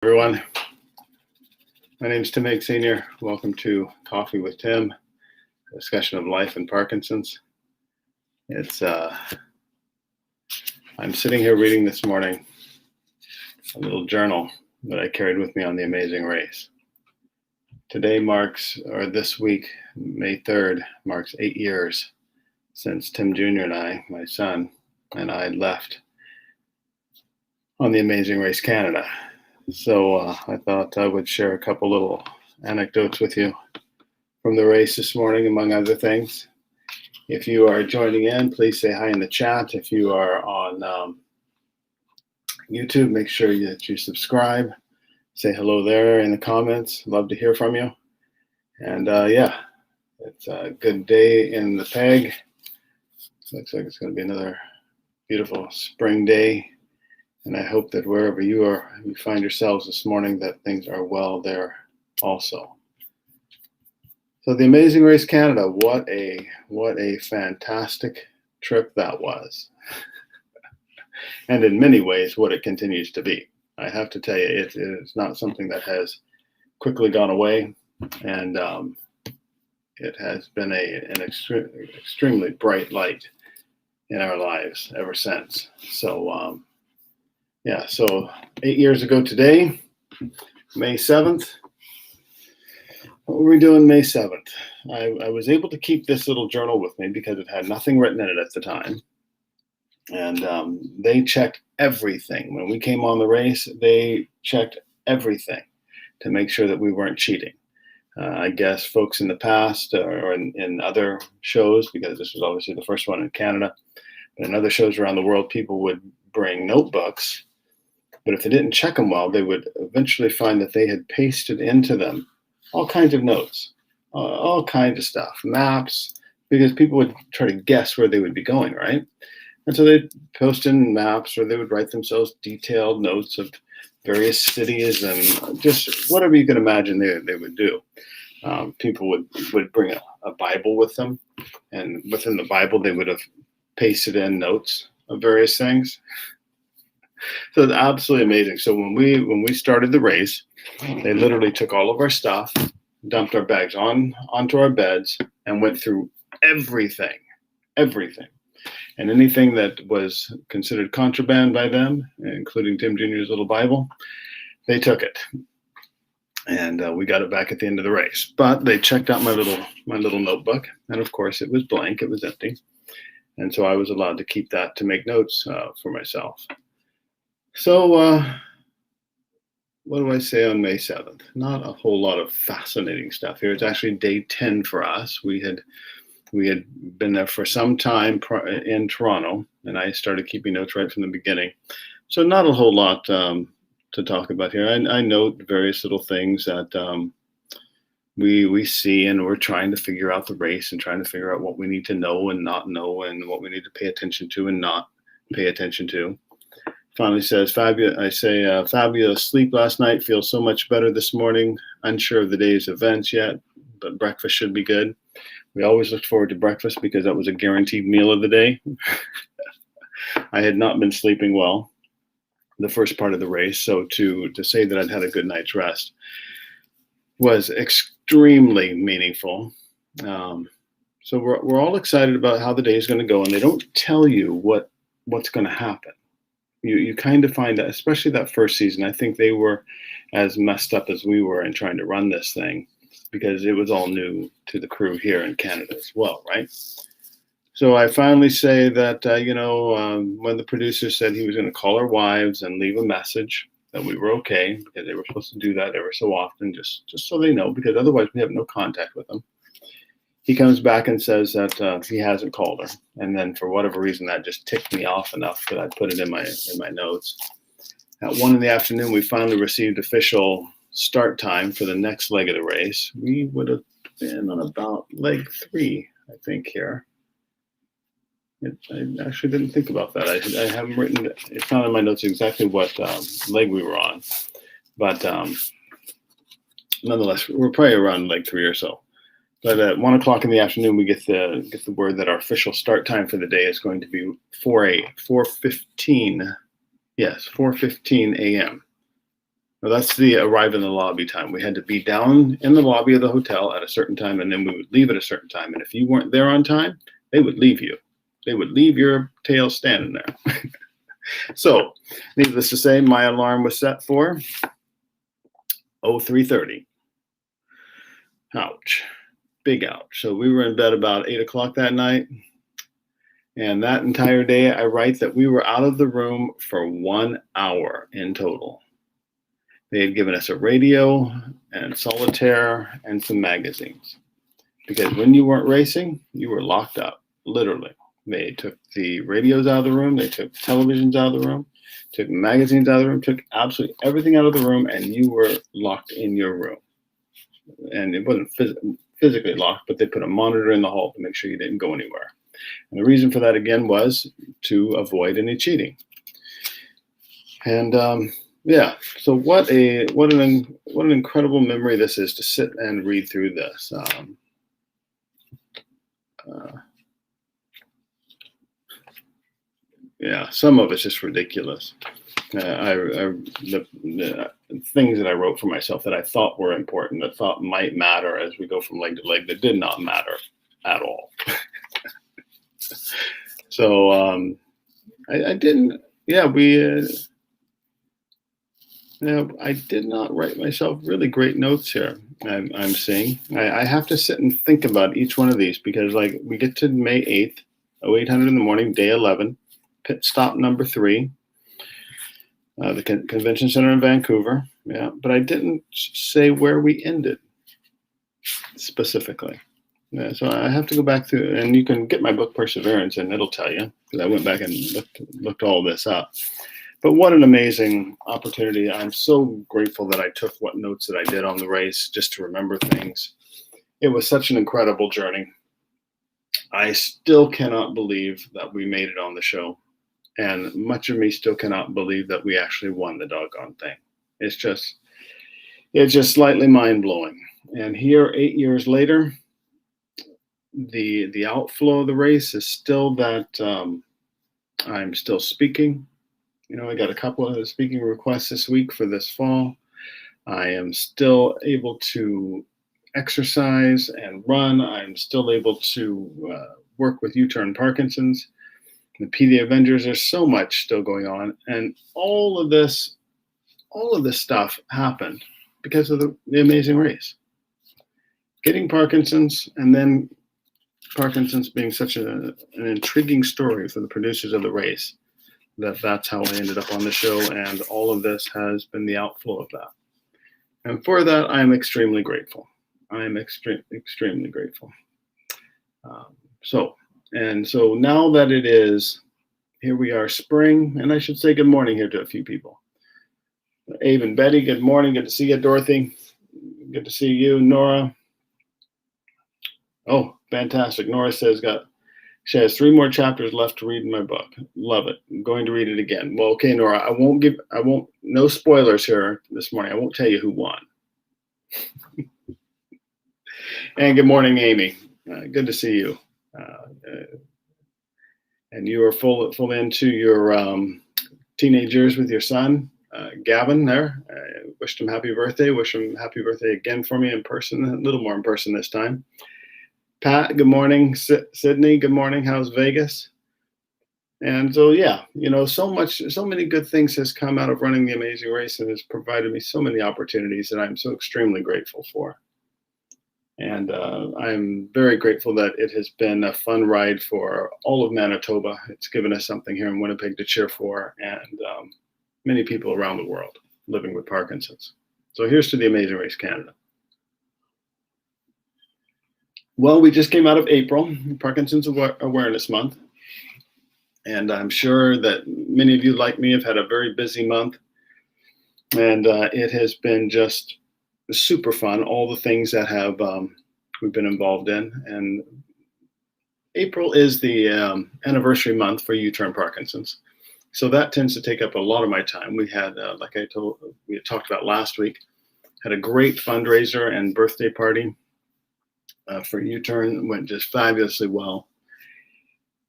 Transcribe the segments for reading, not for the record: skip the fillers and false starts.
Everyone, my name is Tim Hague Sr. Welcome to Coffee with Tim, a discussion of life and Parkinson's. I'm sitting here reading this morning a little journal that I carried with me on the Amazing Race. This week, May 3rd, marks 8 years since Tim Jr. and I, my son, and I left on the Amazing Race Canada. So I thought I would share a couple little anecdotes with you from the race this morning, among other things. If you are joining in, please say hi in the chat. If you are on YouTube, make sure that you subscribe. Say hello there in the comments. Love to hear from you. And it's a good day in the peg. Looks like it's going to be another beautiful spring day. And I hope that wherever you find yourselves this morning, that things are well there also. So the Amazing Race Canada, what a fantastic trip that was. And in many ways, what it continues to be. I have to tell you, it is not something that has quickly gone away. And it has been an extremely bright light in our lives ever since. So, so 8 years ago today, May 7th, what were we doing May 7th? I was able to keep this little journal with me because it had nothing written in it at the time. And they checked everything. When we came on the race, they checked everything to make sure that we weren't cheating. I guess folks in the past or in other shows, because this was obviously the first one in Canada, but in other shows around the world, people would bring notebooks. But if they didn't check them well, they would eventually find that they had pasted into them all kinds of notes, all kinds of stuff, maps, because people would try to guess where they would be going, right? And so they'd post in maps, or they would write themselves detailed notes of various cities and just whatever you can imagine they would do. People would bring a Bible with them, and within the Bible, they would have pasted in notes of various things. So it's absolutely amazing. So when we started the race, they literally took all of our stuff, dumped our bags onto our beds, and went through everything. And anything that was considered contraband by them, including Tim Jr.'s little Bible, they took it. And we got it back at the end of the race. But they checked out my little notebook, and of course it was blank, it was empty. And so I was allowed to keep that to make notes for myself. So what do I say on May 7th? Not a whole lot of fascinating stuff here. It's actually day 10 for us. We had been there for some time in Toronto, and I started keeping notes right from the beginning. So not a whole lot to talk about here. I note various little things that we see, and we're trying to figure out the race and trying to figure out what we need to know and not know, and what we need to pay attention to and not pay attention to. Finally says, fabulous sleep last night. Feels so much better this morning. Unsure of the day's events yet, but breakfast should be good. We always looked forward to breakfast because that was a guaranteed meal of the day. I had not been sleeping well the first part of the race, so to say that I'd had a good night's rest was extremely meaningful. So we're all excited about how the day is going to go, and they don't tell you what's going to happen. You kind of find that, especially that first season, I think they were as messed up as we were in trying to run this thing, because it was all new to the crew here in Canada as well, right? So I finally say that, when the producer said he was going to call our wives and leave a message that we were okay, because they were supposed to do that every so often, just so they know, because otherwise we have no contact with them. He comes back and says that he hasn't called her. And then for whatever reason, that just ticked me off enough that I put it in my notes. At 1 p.m, we finally received official start time for the next leg of the race. We would have been on about leg 3, I think, here. I actually didn't think about that. I haven't written, it's not in my notes exactly what leg we were on. But nonetheless, we're probably around leg 3 or so. But at 1 p.m, we get the word that our official start time for the day is going to be 4:15 a.m. Well, that's the arrive in the lobby time. We had to be down in the lobby of the hotel at a certain time, and then we would leave at a certain time. And if you weren't there on time, they would leave you. They would leave your tail standing there. So, needless to say, my alarm was set for 03:30. Ouch. Big ouch. So we were in bed about 8 o'clock that night. And that entire day, I write that we were out of the room for 1 hour in total. They had given us a radio and solitaire and some magazines. Because when you weren't racing, you were locked up, literally. They took the radios out of the room, they took televisions out of the room, took magazines out of the room, took absolutely everything out of the room, and you were locked in your room. And it wasn't physically locked, but they put a monitor in the hall to make sure you didn't go anywhere. And the reason for that, again, was to avoid any cheating. And yeah, so what an incredible memory this is to sit and read through this. Yeah, some of it's just ridiculous. The things that I wrote for myself that I thought were important, that thought might matter as we go from leg to leg, that did not matter at all. So I didn't. Yeah, I did not write myself really great notes here. I'm seeing. I have to sit and think about each one of these because, like, we get to May 8th, 0800 in the morning, day 11, pit stop number 3, the convention center in Vancouver. Yeah, but I didn't say where we ended specifically. Yeah, so I have to go back through, and you can get my book Perseverance, and it'll tell you because I went back and looked all this up. But what an amazing opportunity. I'm so grateful that I took what notes that I did on the race just to remember things. It was such an incredible journey. I still cannot believe that we made it on the show. And much of me still cannot believe that we actually won the doggone thing. It's just slightly mind-blowing. And here, 8 years later, the outflow of the race is still that I'm still speaking. You know, I got a couple of speaking requests this week for this fall. I am still able to exercise and run. I'm still able to work with U-Turn Parkinson's, the PD Avengers. There's so much still going on. And all of this stuff happened because of the Amazing Race. Getting Parkinson's, and then Parkinson's being such an intriguing story for the producers of the race, that's how I ended up on the show, and all of this has been the outflow of that. And for that, I am extremely grateful. I am extremely grateful. So now that it is, here we are, spring, and I should say good morning here to a few people. Abe and Betty, good morning. Good to see you. Dorothy, good to see you. Nora. Oh, fantastic. Nora says she has 3 more chapters left to read in my book. Love it. I'm going to read it again. Well, okay, Nora, no spoilers here this morning. I won't tell you who won. And good morning, Amy. Good to see you. And you are full into your teenage years with your son, Gavin there. Wished him happy birthday. Wish him happy birthday again for me in person, a little more in person this time. Pat, good morning. Sydney, good morning. How's Vegas? And so, yeah, so many good things has come out of running the Amazing Race and has provided me so many opportunities that I'm so extremely grateful for. And I'm very grateful that it has been a fun ride for all of Manitoba. It's given us something here in Winnipeg to cheer for, and many people around the world living with Parkinson's. So here's to the Amazing Race Canada. Well, we just came out of April, Parkinson's Awareness Month. And I'm sure that many of you, like me, have had a very busy month. And it has been just super fun, all the things that we've been involved in. And April is the anniversary month for U-Turn Parkinson's. So that tends to take up a lot of my time. We had, we had talked about last week, had a great fundraiser and birthday party for U-Turn. Went just fabulously well.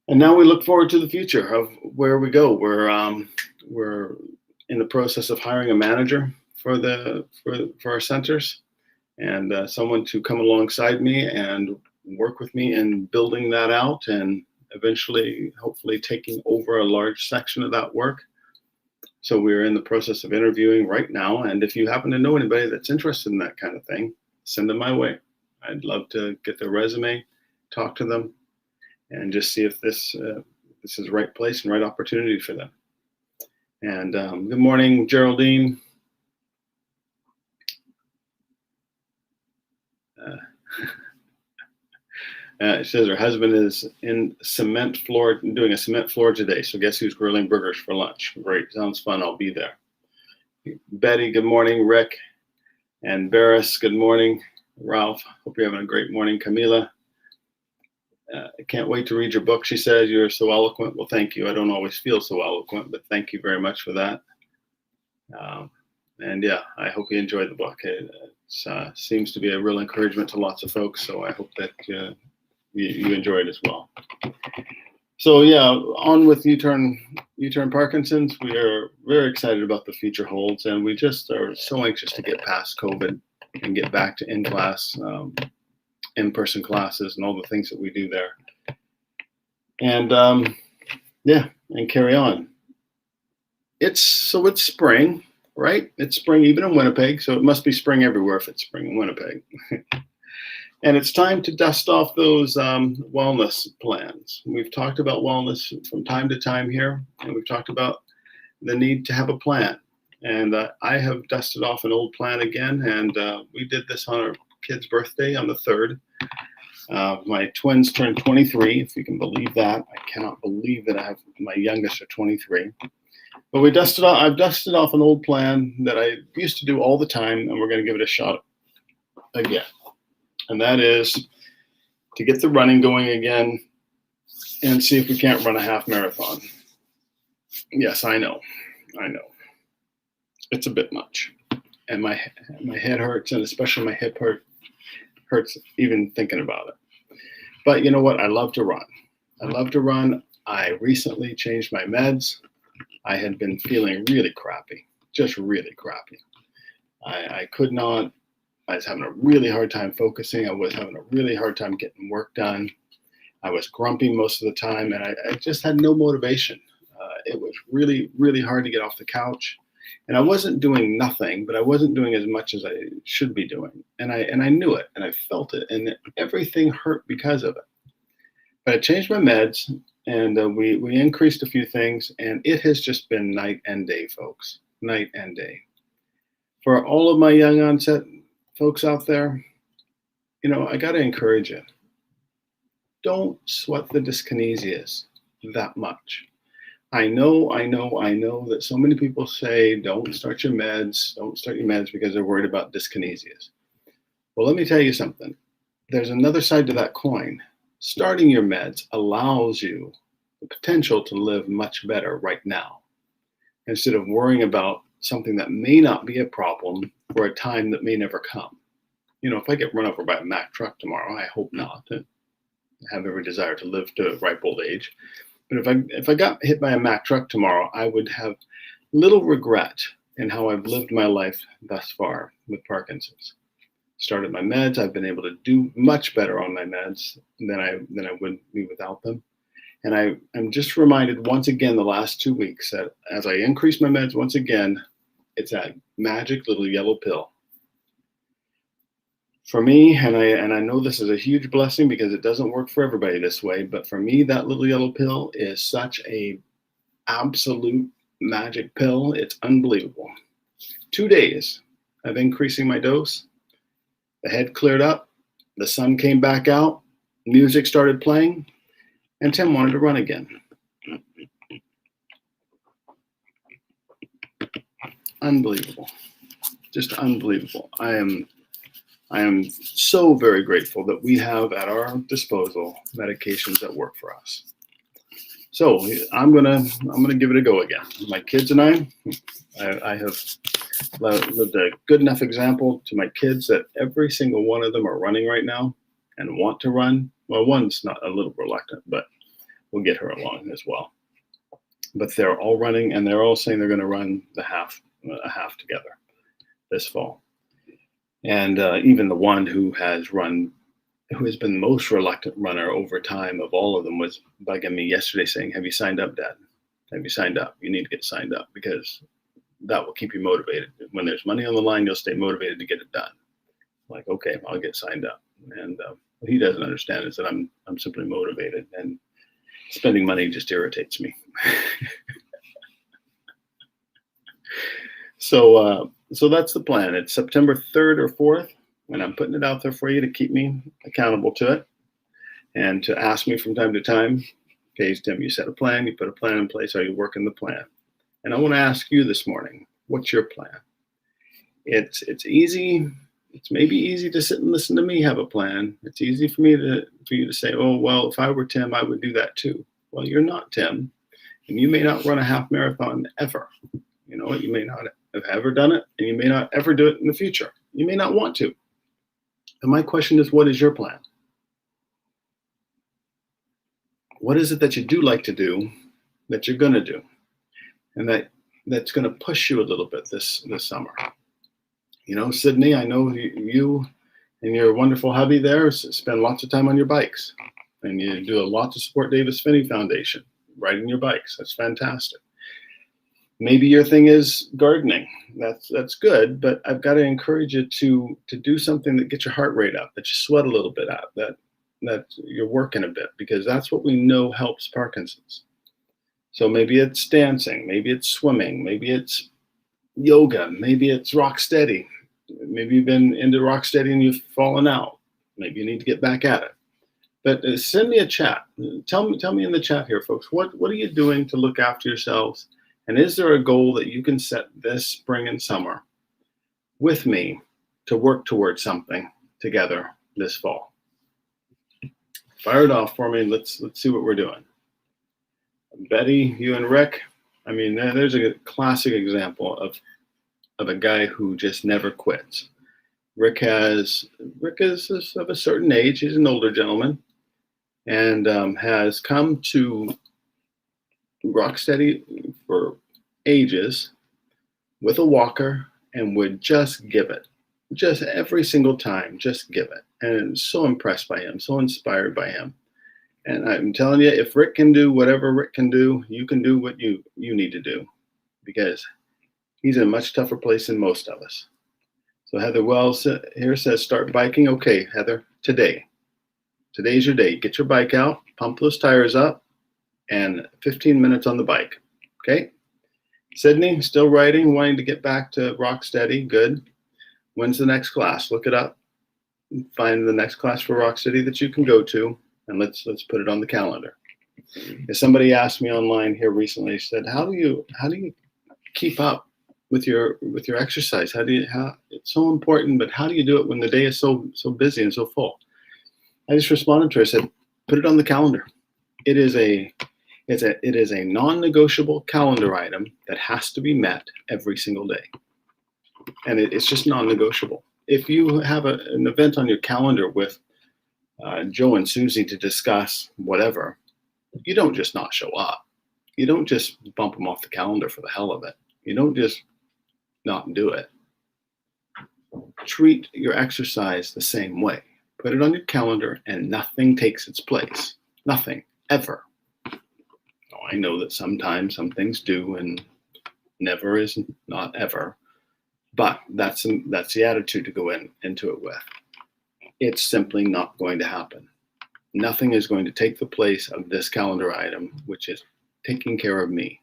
And now we look forward to the future of where we go. We're in the process of hiring a manager for our centers, and someone to come alongside me and work with me in building that out, and eventually, hopefully, taking over a large section of that work. So we're in the process of interviewing right now, and if you happen to know anybody that's interested in that kind of thing, send them my way. I'd love to get their resume, talk to them, and just see if this is the right place and right opportunity for them. And good morning, Geraldine. It says her husband is in cement floor, doing a cement floor today. So guess who's grilling burgers for lunch? Great, sounds fun. I'll be there. Betty, good morning. Rick and Barris, good morning. Ralph, hope you're having a great morning. Camila, I can't wait to read your book. She says you're so eloquent. Well, thank you. I don't always feel so eloquent, but thank you very much for that. And yeah, I hope you enjoyed the book. It seems to be a real encouragement to lots of folks. So I hope that you enjoy it as well. So yeah, on with U-Turn Parkinson's. We are very excited about the future holds, and we just are so anxious to get past COVID and get back to in-class, in-person classes and all the things that we do there. And yeah, and carry on. It's spring, right? It's spring even in Winnipeg, so it must be spring everywhere if it's spring in Winnipeg. And it's time to dust off those wellness plans. We've talked about wellness from time to time here, and we've talked about the need to have a plan. And I have dusted off an old plan again, and we did this on our kid's birthday on the 3rd. My twins turned 23, if you can believe that. I cannot believe that I have my youngest are 23. But I've dusted off an old plan that I used to do all the time, and we're going to give it a shot again. And that is to get the running going again and see if we can't run a half marathon. Yes, I know. It's a bit much. And my head hurts, and especially my hip hurts even thinking about it. But you know what? I love to run. I recently changed my meds. I had been feeling really crappy, just really crappy. I was having a really hard time focusing. I was having a really hard time getting work done. I was grumpy most of the time, and I just had no motivation. It was really, really hard to get off the couch. And I wasn't doing nothing, but I wasn't doing as much as I should be doing. And I knew it, and I felt it, and everything hurt because of it. But I changed my meds, and we increased a few things, and it has just been night and day, folks. Night and day. For all of my young onset folks out there, I got to encourage you. Don't sweat the dyskinesias that much. I know that so many people say, don't start your meds because they're worried about dyskinesias. Well, let me tell you something. There's another side to that coin. Starting your meds allows you the potential to live much better right now, instead of worrying about something that may not be a problem for a time that may never come. If I get run over by a Mack truck tomorrow, I hope not. I have every desire to live to a ripe old age. But if I got hit by a Mack truck tomorrow, I would have little regret in how I've lived my life thus far with Parkinson's. Started my meds. I've been able to do much better on my meds than I would be without them. And I'm just reminded once again the last 2 weeks that as I increase my meds once again, it's that magic little yellow pill. For me, and I know this is a huge blessing because it doesn't work for everybody this way, but for me, that little yellow pill is such a absolute magic pill. It's unbelievable. 2 days of increasing my dose, the head cleared up, the sun came back out, music started playing, and Tim wanted to run again. Unbelievable. Just unbelievable. I am so very grateful that we have at our disposal medications that work for us. So I'm gonna give it a go again. My kids and I have lived a good enough example to my kids that every single one of them are running right now and want to run. Well, one's not a little reluctant, but we'll get her along as well. But they're all running, and they're all saying they're going to run a half together. this fall. And even the one who has been the most reluctant runner over time of all of them was bugging me yesterday saying, have you signed up, Dad? Have you signed up? You need to get signed up because that will keep you motivated. When there's money on the line, you'll stay motivated to get it done. Like, okay, I'll get signed up. And what he doesn't understand is that I'm simply motivated, and spending money just irritates me. So that's the plan. It's September 3rd or 4th, and I'm putting it out there for you to keep me accountable to it and to ask me from time to time, okay, Tim, you set a plan, you put a plan in place, are you working the plan? And I want to ask you this morning, what's your plan? It's easy. It's maybe easy to sit and listen to me have a plan. It's easy for you to say, oh, well, if I were Tim, I would do that too. Well, you're not Tim, and you may not run a half marathon ever. You know what? You may not have ever done it, and you may not ever do it in the future. You may not want to. And my question is, what is your plan? What is it that you do like to do that you're going to do, and that's going to push you a little bit this summer? You know, Sydney, I know you and your wonderful hubby there spend lots of time on your bikes, and you do a lot to support Davis Phinney Foundation, riding your bikes. That's fantastic. Maybe your thing is gardening. That's good, but I've got to encourage you to do something that gets your heart rate up, that you sweat a little bit out, that you're working a bit, because that's what we know helps Parkinson's. So maybe it's dancing, maybe it's swimming, maybe it's yoga, maybe it's rock steady. Maybe you've been into rock steady and you've fallen out. Maybe you need to get back at it. But send me a chat. Tell me in the chat here, folks, what are you doing to look after yourselves? And is there a goal that you can set this spring and summer with me to work towards something together this fall? Fire it off for me. Let's see what we're doing. Betty, you and Rick, I mean, there's a classic example of a guy who just never quits. Rick is of a certain age. He's an older gentleman, and has come to Rocksteady for ages with a walker, and would just give it, just every single time, just give it. And I'm so impressed by him, so inspired by him. And I'm telling you, if Rick can do whatever Rick can do, you can do what you need to do, because he's in a much tougher place than most of us. So Heather Wells here says, start biking. Okay, Heather, today's your day. Get your bike out, pump those tires up, and 15 minutes on the bike. Okay? Sydney, still riding, wanting to get back to Rocksteady. Good. When's the next class? Look it up. Find the next class for Rocksteady that you can go to, and let's put it on the calendar. Somebody asked me online here recently, said, how do you keep up with your exercise? It's so important, but how do you do it when the day is so busy and so full? I just responded to her. I said, put it on the calendar. It is a non-negotiable calendar item that has to be met every single day, and it's just non-negotiable. If you have an event on your calendar with Joe and Susie to discuss whatever, you don't just not show up. You don't just bump them off the calendar for the hell of it. You don't just not do it. Treat your exercise the same way. Put it on your calendar, and nothing takes its place. Nothing, ever. Oh, I know that sometimes some things do, and never is not ever. But that's the attitude to go into it with. It's simply not going to happen. Nothing is going to take the place of this calendar item, which is taking care of me,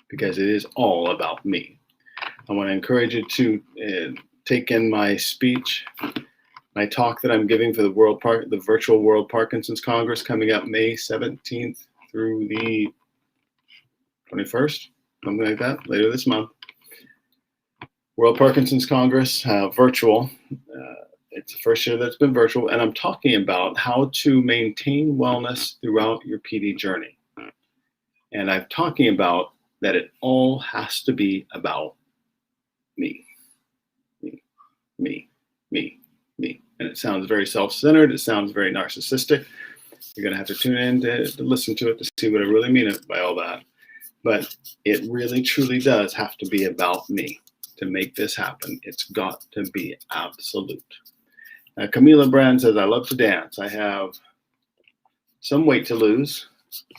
because it is all about me. I want to encourage you to take in my speech, my talk that I'm giving for the virtual World Parkinson's Congress coming up May 17th through the 21st, something like that, later this month. World Parkinson's Congress, virtual. It's the first year that's been virtual, and I'm talking about how to maintain wellness throughout your PD journey. And I'm talking about that it all has to be about me. And it sounds very self-centered. It sounds very narcissistic. You're going to have to tune in to listen to it to see what I really mean by all that. But it really, truly does have to be about me to make this happen. It's got to be absolute. Camila Brand says, I love to dance. I have some weight to lose.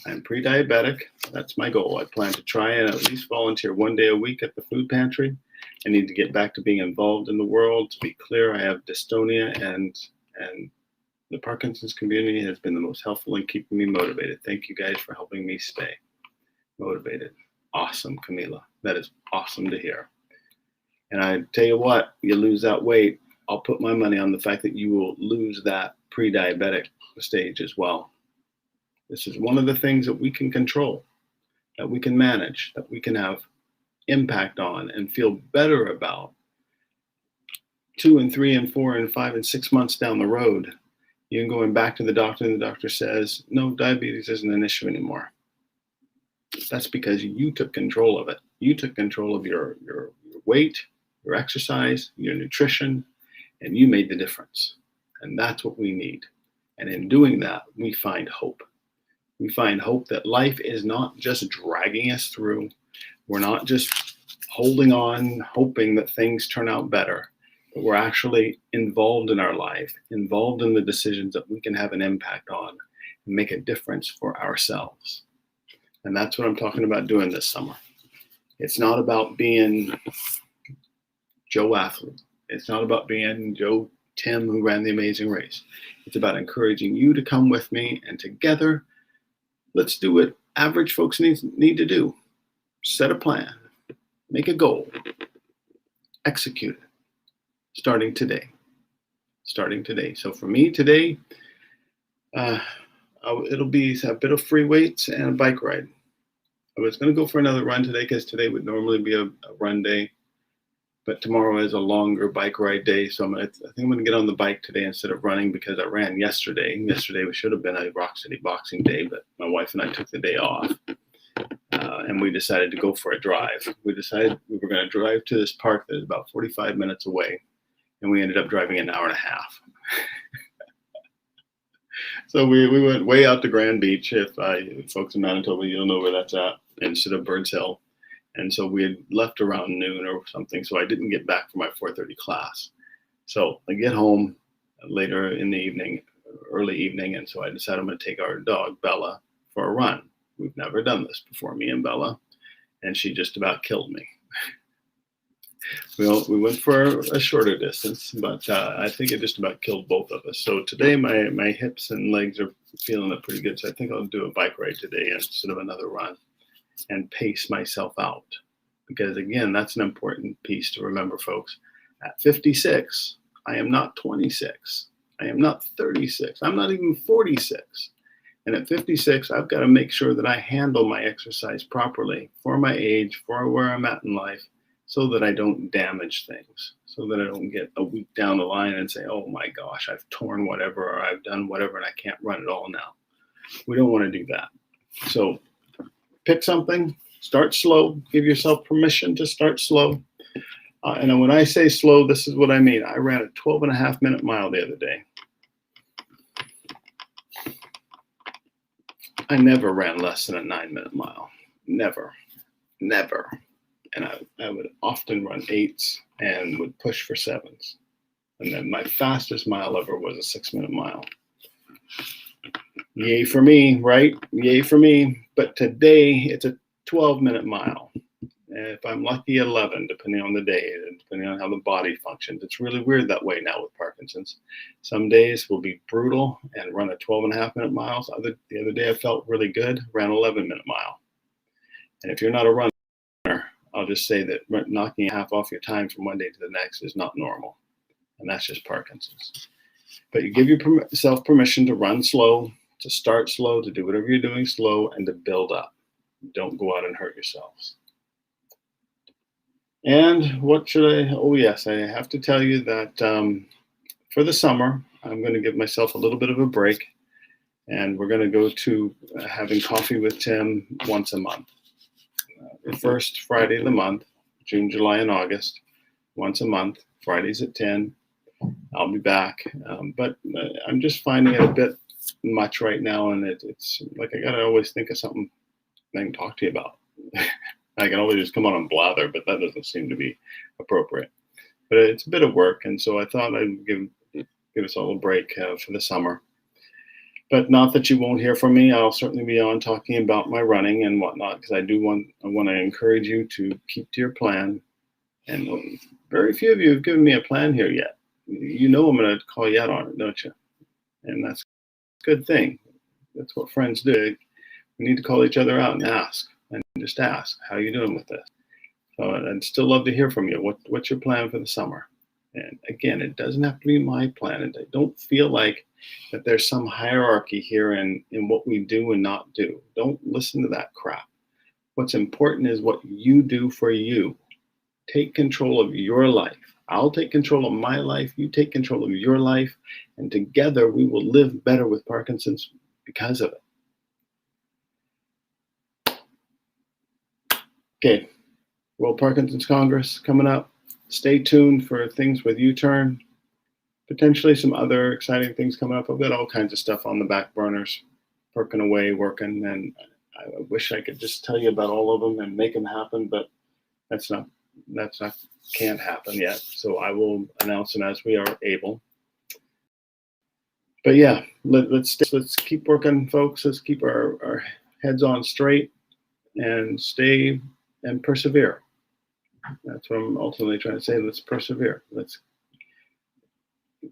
I'm pre-diabetic. That's my goal. I plan to try and at least volunteer 1 day a week at the food pantry. I need to get back to being involved in the world. To be clear, I have dystonia, and the Parkinson's community has been the most helpful in keeping me motivated. Thank you guys for helping me stay motivated. Awesome, Camila. That is awesome to hear. And I tell you what, you lose that weight, I'll put my money on the fact that you will lose that pre-diabetic stage as well. This is one of the things that we can control, that we can manage, that we can have impact on and feel better about 2 and 3 and 4 and 5 and 6 months down the road. You're going back to the doctor and the doctor says, no, diabetes isn't an issue anymore. That's because you took control of it. You took control of your weight, your exercise, your nutrition, and you made the difference. And that's what we need. And in doing that, we find hope. We find hope that life is not just dragging us through. We're not just holding on, hoping that things turn out better, but we're actually involved in our life, involved in the decisions that we can have an impact on and make a difference for ourselves. And that's what I'm talking about doing this summer. It's not about being Joe Athlete. It's not about being Joe Tim who ran the Amazing Race. It's about encouraging you to come with me, and together, let's do what average folks need to do. Set a plan, make a goal, execute it, starting today. So for me today, it'll be a bit of free weights and a bike ride. I was going to go for another run today because today would normally be a run day, but tomorrow is a longer bike ride day. So I think I'm going to get on the bike today instead of running because I ran yesterday. Yesterday should have been a Rock City Boxing Day, but my wife and I took the day off. And we decided to go for a drive. We decided we were going to drive to this park that is about 45 minutes away, and we ended up driving an hour and a half. So we went way out to Grand Beach. If folks in Manitoba, you'll know where that's at, instead of Birds Hill. And so we had left around noon or something, so I didn't get back for my 4:30 class. So I get home later in the evening, early evening, and so I decided I'm going to take our dog, Bella, for a run. We've never done this before, me and Bella, and she just about killed me. We went for a shorter distance, but I think it just about killed both of us. So today my hips and legs are feeling it pretty good, so I think I'll do a bike ride today instead of another run and pace myself out. Because again, that's an important piece to remember, folks. At 56, I am not 26. I am not 36. I'm not even 46. And at 56, I've got to make sure that I handle my exercise properly for my age, for where I'm at in life, so that I don't damage things, so that I don't get a week down the line and say, oh my gosh, I've torn whatever, or I've done whatever, and I can't run it all now. We don't want to do that. So pick something, start slow, give yourself permission to start slow. And when I say slow, this is what I mean. I ran a 12.5-minute mile the other day. I never ran less than a 9-minute mile. Never. And I would often run 8s and would push for 7s. And then my fastest mile ever was a 6-minute mile. Yay for me, right? Yay for me. But today it's a 12-minute mile. And if I'm lucky, 11, depending on the day, and depending on how the body functions. It's really weird that way now with Parkinson's. Some days will be brutal and run a 12.5-minute miles. The other day I felt really good, ran an 11-minute mile. And if you're not a runner, I'll just say that knocking half off your time from one day to the next is not normal. And that's just Parkinson's. But you give yourself permission to run slow, to start slow, to do whatever you're doing slow, and to build up. Don't go out and hurt yourselves. And what should I? Oh, yes, I have to tell you that for the summer, I'm going to give myself a little bit of a break. And we're going to go to having coffee with Tim once a month. The first Friday of the month, June, July, and August, once a month, Fridays at 10. I'll be back. But I'm just finding it a bit much right now. And it's like I got to always think of something I can talk to you about. I can always just come on and blather, but that doesn't seem to be appropriate. But it's a bit of work, and so I thought I'd give us all a break for the summer. But not that you won't hear from me. I'll certainly be on talking about my running and whatnot, because I want to encourage you to keep to your plan. And very few of you have given me a plan here yet. You know I'm going to call you out on it, don't you? And that's a good thing. That's what friends do. We need to call each other out and ask, and just ask, how are you doing with this? So I'd still love to hear from you. What's your plan for the summer? And again, it doesn't have to be my plan. And I don't feel like that there's some hierarchy here in what we do and not do. Don't listen to that crap. What's important is what you do for you. Take control of your life. I'll take control of my life. You take control of your life. And together we will live better with Parkinson's because of it. Okay. World Parkinson's Congress coming up. Stay tuned for things with U-Turn. Potentially some other exciting things coming up. I've got all kinds of stuff on the back burners, perking away, working, and I wish I could just tell you about all of them and make them happen, but that's not can't happen yet. So I will announce them as we are able. But yeah, let's keep working, folks. Let's keep our heads on straight and stay and persevere. That's what I'm ultimately trying to say. Let's persevere. Let's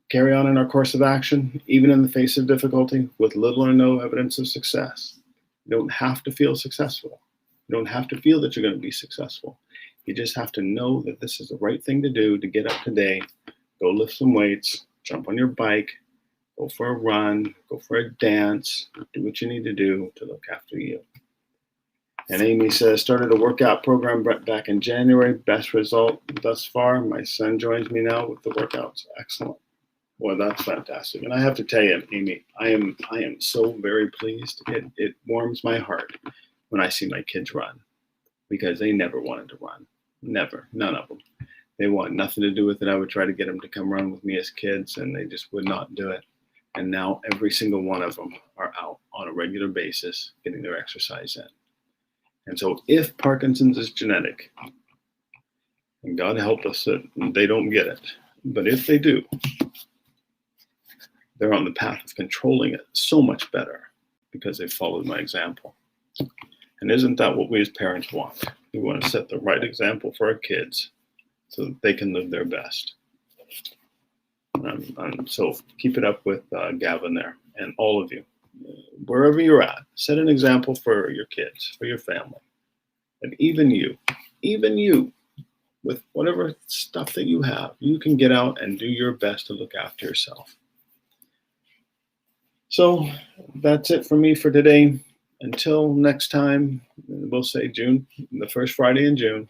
carry on in our course of action, even in the face of difficulty, with little or no evidence of success. You don't have to feel successful. You don't have to feel that you're going to be successful. You just have to know that this is the right thing to do to get up today, go lift some weights, jump on your bike, go for a run, go for a dance, do what you need to do to look after you. And Amy says, started a workout program back in January. Best result thus far. My son joins me now with the workouts. Excellent. Boy, that's fantastic. And I have to tell you, Amy, I am so very pleased. It warms my heart when I see my kids run, because they never wanted to run. Never. None of them. They want nothing to do with it. I would try to get them to come run with me as kids, and they just would not do it. And now every single one of them are out on a regular basis getting their exercise in. And so if Parkinson's is genetic, and God help us that they don't get it, but if they do, they're on the path of controlling it so much better because they followed my example. And isn't that what we as parents want? We want to set the right example for our kids so that they can live their best. So keep it up with Gavin there, and all of you. Wherever you're at, set an example for your kids, for your family. And even you, with whatever stuff that you have, you can get out and do your best to look after yourself. So that's it for me for today. Until next time, we'll say June, the first Friday in June.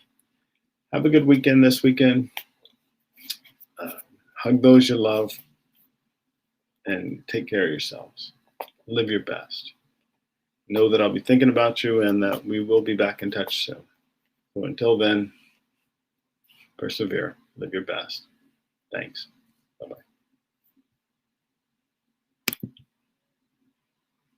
Have a good weekend this weekend. Hug those you love and take care of yourselves. Live your best. Know that I'll be thinking about you and that we will be back in touch soon. So until then, persevere. Live your best. Thanks. Bye-bye.